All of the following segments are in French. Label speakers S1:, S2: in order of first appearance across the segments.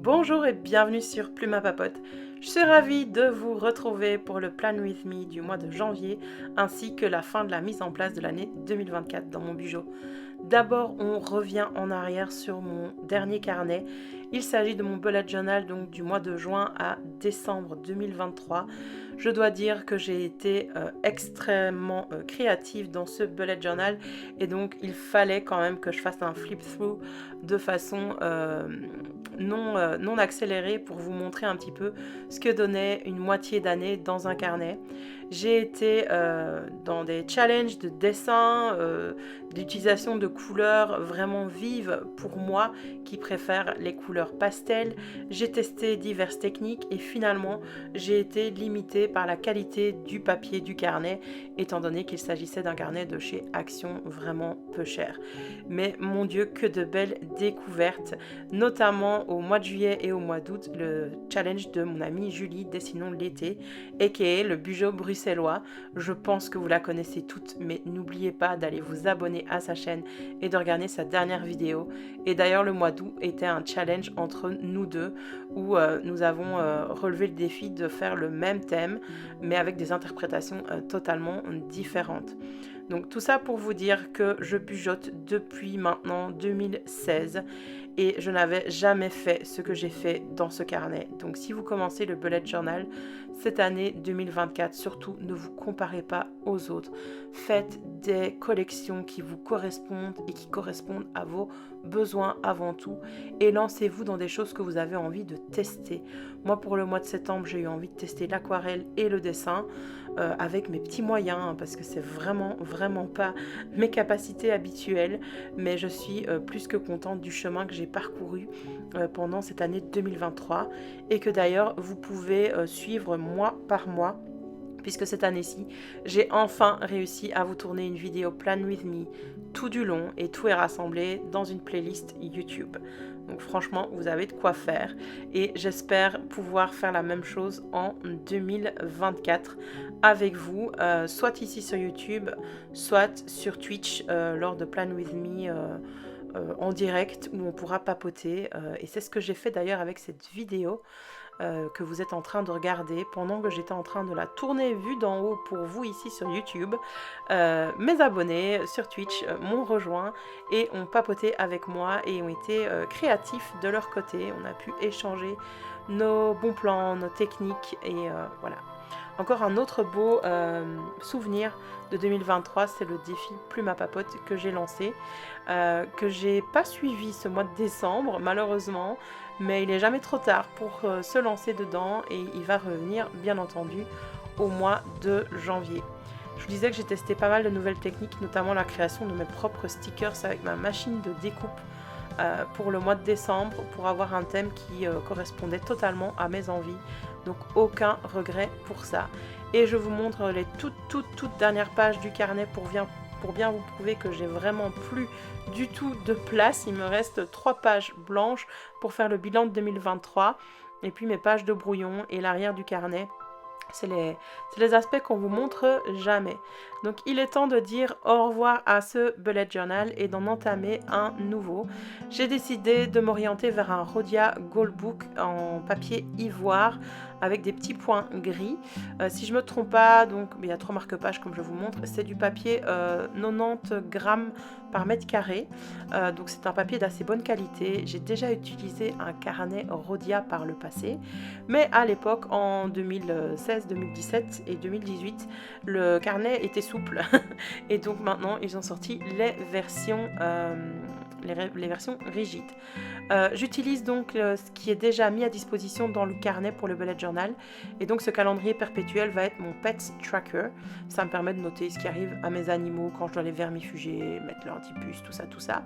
S1: Bonjour et bienvenue sur Plume à Papote. Je suis ravie de vous retrouver pour le Plan With Me du mois de janvier ainsi que la fin de la mise en place de l'année 2024 dans mon bijou. D'abord, on revient en arrière sur mon dernier carnet. Il s'agit de mon bullet journal donc du mois de juin à décembre 2023. Je dois dire que j'ai été extrêmement créative dans ce bullet journal et donc il fallait quand même que je fasse un flip through de façon non accélérée pour vous montrer un petit peu ce que donnait une moitié d'année dans un carnet. J'ai été dans des challenges de dessin, d'utilisation de couleurs vraiment vives pour moi qui préfère les couleurs pastel. J'ai testé diverses techniques et finalement j'ai été limitée par la qualité du papier du carnet étant donné qu'il s'agissait d'un carnet de chez Action vraiment peu cher. Mais mon Dieu, que de belles découvertes, notamment au mois de juillet et au mois d'août, le challenge de mon amie Julie Dessinons l'été, aka le Bugeaud bruxellois. Je pense que vous la connaissez toutes, mais n'oubliez pas d'aller vous abonner à sa chaîne et de regarder sa dernière vidéo. Et d'ailleurs, le mois d'août était un challenge entre nous deux où nous avons relevé le défi de faire le même thème, mais avec des interprétations totalement différentes. Donc tout ça pour vous dire que je bugeote depuis maintenant 2016 et je n'avais jamais fait ce que j'ai fait dans ce carnet. Donc si vous commencez le bullet journal cette année 2024, surtout ne vous comparez pas aux autres. Faites des collections qui vous correspondent et qui correspondent à vos besoins avant tout et lancez-vous dans des choses que vous avez envie de tester. Moi pour le mois de septembre, j'ai eu envie de tester l'aquarelle et le dessin avec mes petits moyens parce que c'est vraiment pas mes capacités habituelles, mais je suis plus que contente du chemin que j'ai parcouru pendant cette année 2023 et que d'ailleurs vous pouvez suivre mois par mois puisque cette année-ci, j'ai enfin réussi à vous tourner une vidéo Plan With Me tout du long et tout est rassemblé dans une playlist YouTube. Donc franchement, vous avez de quoi faire et j'espère pouvoir faire la même chose en 2024 avec vous, soit ici sur YouTube, soit sur Twitch lors de Plan With Me en direct où on pourra papoter. Et c'est ce que j'ai fait d'ailleurs avec cette vidéo que vous êtes en train de regarder pendant que j'étais en train de la tourner vue d'en haut pour vous ici sur YouTube. Mes abonnés sur Twitch m'ont rejoint et ont papoté avec moi et ont été créatifs de leur côté. On a pu échanger nos bons plans, nos techniques et voilà. Encore un autre beau souvenir de 2023, c'est le défi Plume à Papote que j'ai lancé, que j'ai pas suivi ce mois de décembre malheureusement, mais il n'est jamais trop tard pour se lancer dedans et il va revenir bien entendu au mois de janvier. Je vous disais que j'ai testé pas mal de nouvelles techniques, notamment la création de mes propres stickers avec ma machine de découpe pour le mois de décembre pour avoir un thème qui correspondait totalement à mes envies. Donc aucun regret pour ça. Et je vous montre les toutes dernières pages du carnet pour bien vous prouver que j'ai vraiment plus du tout de place. Il me reste 3 pages blanches pour faire le bilan de 2023 et puis mes pages de brouillon et l'arrière du carnet. C'est les aspects qu'on vous montre jamais. Donc il est temps de dire au revoir à ce bullet journal et d'en entamer un nouveau. J'ai décidé de m'orienter vers un Rhodia Goldbook en papier ivoire avec des petits points gris. Si je me trompe pas, donc il y a 3 marque-pages comme je vous montre, c'est du papier 90 grammes par mètre carré. Donc c'est un papier d'assez bonne qualité. J'ai déjà utilisé un carnet Rhodia par le passé, mais à l'époque en 2016, 2017 et 2018, le carnet était souple et donc maintenant ils ont sorti les versions rigides. J'utilise donc ce qui est déjà mis à disposition dans le carnet pour le bullet journal et donc ce calendrier perpétuel va être mon pet tracker. Ça me permet de noter ce qui arrive à mes animaux quand je dois les vermifuger, mettre leur antipuce, tout ça.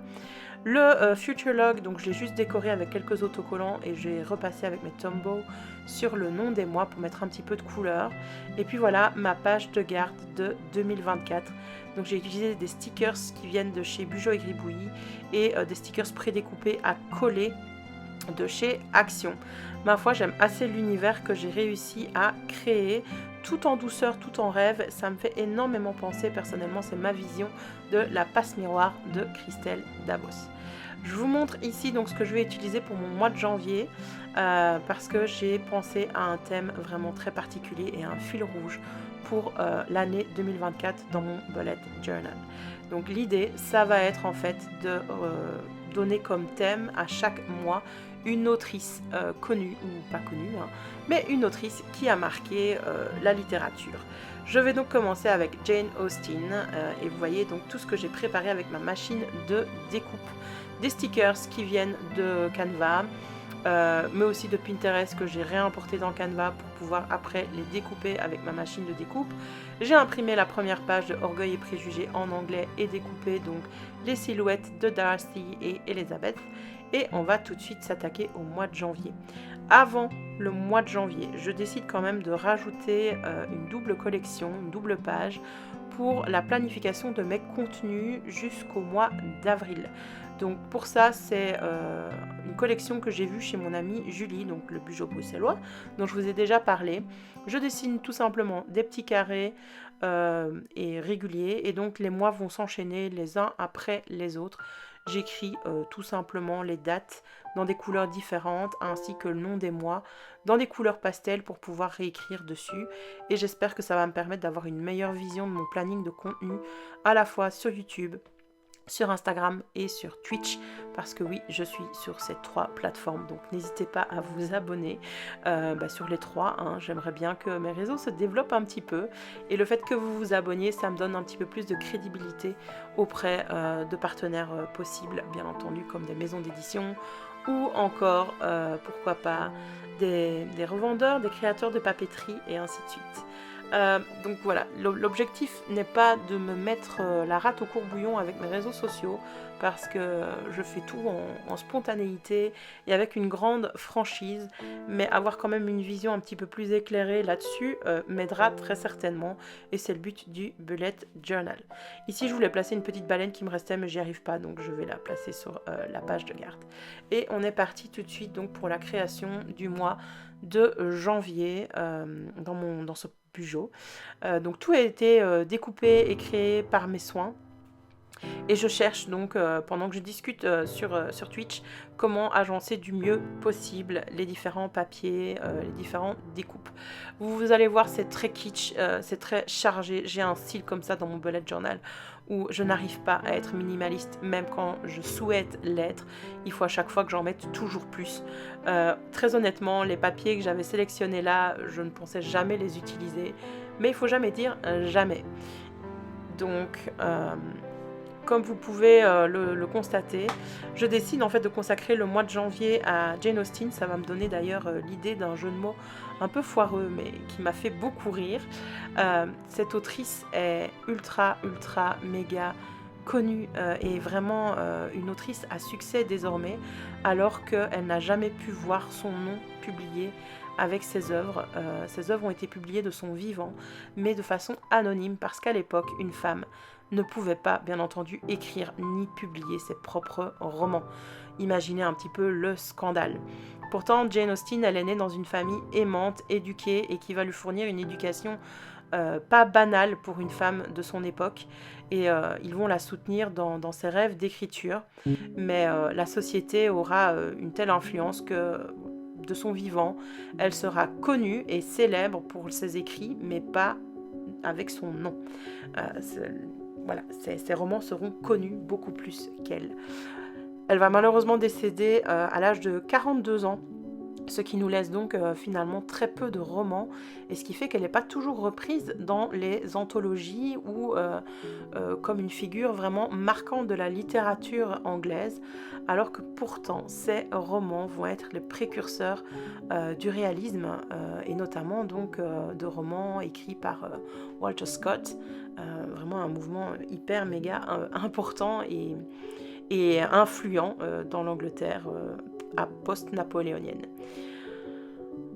S1: Le future log, donc je l'ai juste décoré avec quelques autocollants et j'ai repassé avec mes Tombow sur le nom des mois pour mettre un petit peu de couleur. Et puis voilà ma page de garde de 2024. Donc j'ai utilisé des stickers qui viennent de chez Bugeaud et Gribouillis et des stickers prédécoupés à coller de chez Action. Ma foi, j'aime assez l'univers que j'ai réussi à créer, tout en douceur, tout en rêve. Ça me fait énormément penser, personnellement, c'est ma vision de la passe-miroir de Christelle Davos. Je vous montre ici donc ce que je vais utiliser pour mon mois de janvier parce que j'ai pensé à un thème vraiment très particulier et un fil rouge pour l'année 2024 dans mon bullet journal. Donc l'idée, ça va être en fait de donner comme thème à chaque mois une autrice connue ou pas connue, hein, mais une autrice qui a marqué la littérature. Je vais donc commencer avec Jane Austen et vous voyez donc tout ce que j'ai préparé avec ma machine de découpe. Des stickers qui viennent de Canva, mais aussi de Pinterest que j'ai réimporté dans Canva pour pouvoir après les découper avec ma machine de découpe. J'ai imprimé la première page de Orgueil et Préjugés en anglais et découpé donc les silhouettes de Darcy et Elizabeth. Et on va tout de suite s'attaquer au mois de janvier. Avant le mois de janvier, je décide quand même de rajouter une double collection, une double page pour la planification de mes contenus jusqu'au mois d'avril. Donc pour ça, c'est une collection que j'ai vue chez mon amie Julie, donc le Bugeaud bruxellois, dont je vous ai déjà parlé. Je dessine tout simplement des petits carrés et réguliers, et donc les mois vont s'enchaîner les uns après les autres. J'écris tout simplement les dates dans des couleurs différentes, ainsi que le nom des mois, dans des couleurs pastel pour pouvoir réécrire dessus. Et j'espère que ça va me permettre d'avoir une meilleure vision de mon planning de contenu, à la fois sur YouTube, sur Instagram et sur Twitch, parce que oui, je suis sur ces 3 plateformes, donc n'hésitez pas à vous abonner sur les 3, hein. J'aimerais bien que mes réseaux se développent un petit peu, et le fait que vous vous abonniez, ça me donne un petit peu plus de crédibilité auprès de partenaires possibles, bien entendu, comme des maisons d'édition, ou encore, pourquoi pas, des revendeurs, des créateurs de papeterie, et ainsi de suite. Donc voilà, l'objectif n'est pas de me mettre la rate au courbouillon avec mes réseaux sociaux, parce que je fais tout en spontanéité et avec une grande franchise, mais avoir quand même une vision un petit peu plus éclairée là-dessus m'aidera très certainement, et c'est le but du bullet journal. Ici je voulais placer une petite baleine qui me restait, mais j'y arrive pas, donc je vais la placer sur la page de garde. Et on est parti tout de suite donc pour la création du mois de janvier dans ce Bugeaud. Donc tout a été découpé et créé par mes soins. Et je cherche donc, pendant que je discute sur Twitch, comment agencer du mieux possible les différents papiers, les différentes découpes. Vous allez voir, c'est très kitsch, c'est très chargé. J'ai un style comme ça dans mon bullet journal où je n'arrive pas à être minimaliste, même quand je souhaite l'être. Il faut à chaque fois que j'en mette toujours plus. Très honnêtement, les papiers que j'avais sélectionnés là, je ne pensais jamais les utiliser. Mais il faut jamais dire jamais. Donc... comme vous pouvez le constater, je décide en fait de consacrer le mois de janvier à Jane Austen. Ça va me donner d'ailleurs l'idée d'un jeu de mots un peu foireux, mais qui m'a fait beaucoup rire. Cette autrice est ultra méga connue et vraiment une autrice à succès désormais, alors qu'elle n'a jamais pu voir son nom publié avec ses œuvres. Ses œuvres ont été publiées de son vivant, mais de façon anonyme, parce qu'à l'époque, une femme ne pouvait pas, bien entendu, écrire ni publier ses propres romans. Imaginez un petit peu le scandale. Pourtant, Jane Austen, elle est née dans une famille aimante, éduquée, et qui va lui fournir une éducation pas banale pour une femme de son époque. Et ils vont la soutenir dans ses rêves d'écriture. Mais la société aura une telle influence que... de son vivant, elle sera connue et célèbre pour ses écrits, mais pas avec son nom. Voilà, ses romans seront connus beaucoup plus qu'elle. Elle va malheureusement décéder à l'âge de 42 ans, ce qui nous laisse donc finalement très peu de romans, et ce qui fait qu'elle n'est pas toujours reprise dans les anthologies ou comme une figure vraiment marquante de la littérature anglaise, alors que pourtant ces romans vont être les précurseurs du réalisme, et notamment donc de romans écrits par Walter Scott, vraiment un mouvement hyper méga important et influent dans l'Angleterre post-napoléonienne.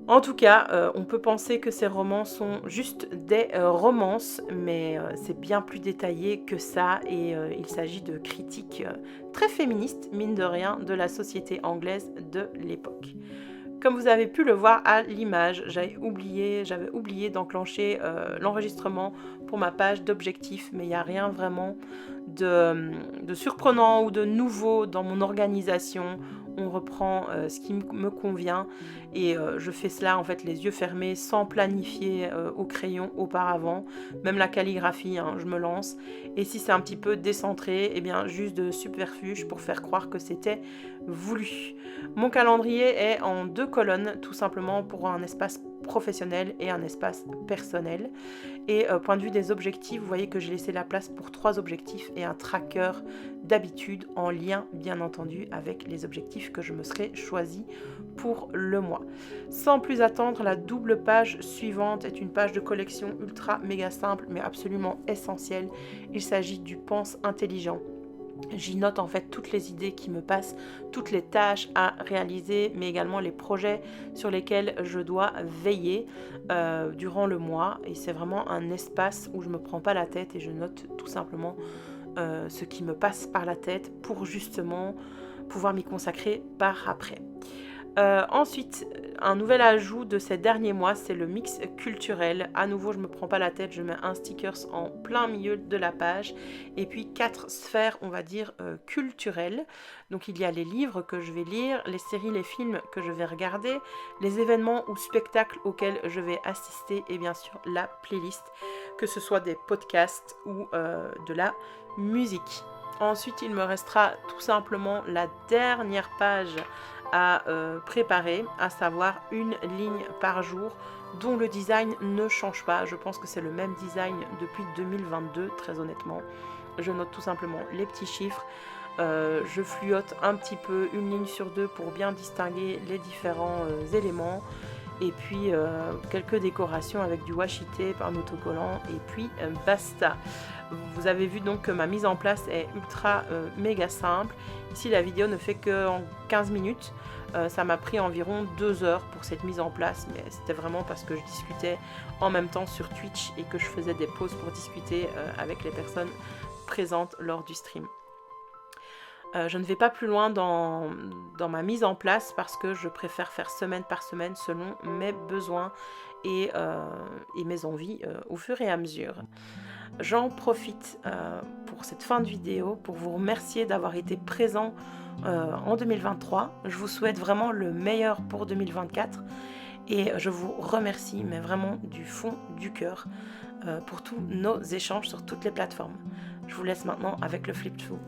S1: En tout cas, on peut penser que ces romans sont juste des romances, mais c'est bien plus détaillé que ça et il s'agit de critiques très féministes, mine de rien, de la société anglaise de l'époque. Comme vous avez pu le voir à l'image, j'avais oublié d'enclencher l'enregistrement pour ma page d'objectifs, mais il n'y a rien vraiment de surprenant ou de nouveau dans mon organisation. On reprend ce qui me convient et je fais cela en fait les yeux fermés sans planifier au crayon auparavant. Même la calligraphie, hein, je me lance. Et si c'est un petit peu décentré, eh bien juste de subterfuge pour faire croire que c'était voulu. Mon calendrier est en 2 colonnes, tout simplement pour un espace professionnel et un espace personnel. Et point de vue des objectifs, vous voyez que j'ai laissé la place pour 3 objectifs et un tracker d'habitude en lien bien entendu avec les objectifs que je me serais choisi pour le mois. Sans plus attendre, la double page suivante est une page de collection ultra méga simple mais absolument essentielle. Il s'agit du pense intelligent. J'y note en fait toutes les idées qui me passent, toutes les tâches à réaliser, mais également les projets sur lesquels je dois veiller durant le mois. Et c'est vraiment un espace où je ne me prends pas la tête et je note tout simplement ce qui me passe par la tête pour justement pouvoir m'y consacrer par après. Ensuite, un nouvel ajout de ces derniers mois, c'est le mix culturel. À nouveau, je ne me prends pas la tête, je mets un sticker en plein milieu de la page. Et puis 4 sphères, on va dire, culturelles. Donc il y a les livres que je vais lire, les séries, les films que je vais regarder, les événements ou spectacles auxquels je vais assister et bien sûr la playlist, que ce soit des podcasts ou de la musique. Ensuite, il me restera tout simplement la dernière page à préparer, à savoir une ligne par jour dont le design ne change pas. Je pense que c'est le même design depuis 2022, très honnêtement. Je note tout simplement les petits chiffres. Je fluote un petit peu une ligne sur 2 pour bien distinguer les différents éléments. Et puis quelques décorations avec du washi tape, un autocollant et puis basta. Vous avez vu donc que ma mise en place est ultra méga simple. Ici la vidéo ne fait qu'en 15 minutes. Ça m'a pris environ 2 heures pour cette mise en place, mais c'était vraiment parce que je discutais en même temps sur Twitch et que je faisais des pauses pour discuter avec les personnes présentes lors du stream. Je ne vais pas plus loin dans ma mise en place parce que je préfère faire semaine par semaine selon mes besoins et mes envies au fur et à mesure. J'en profite pour cette fin de vidéo pour vous remercier d'avoir été présent en 2023. Je vous souhaite vraiment le meilleur pour 2024 et je vous remercie mais vraiment du fond du cœur pour tous nos échanges sur toutes les plateformes. Je vous laisse maintenant avec le flip through.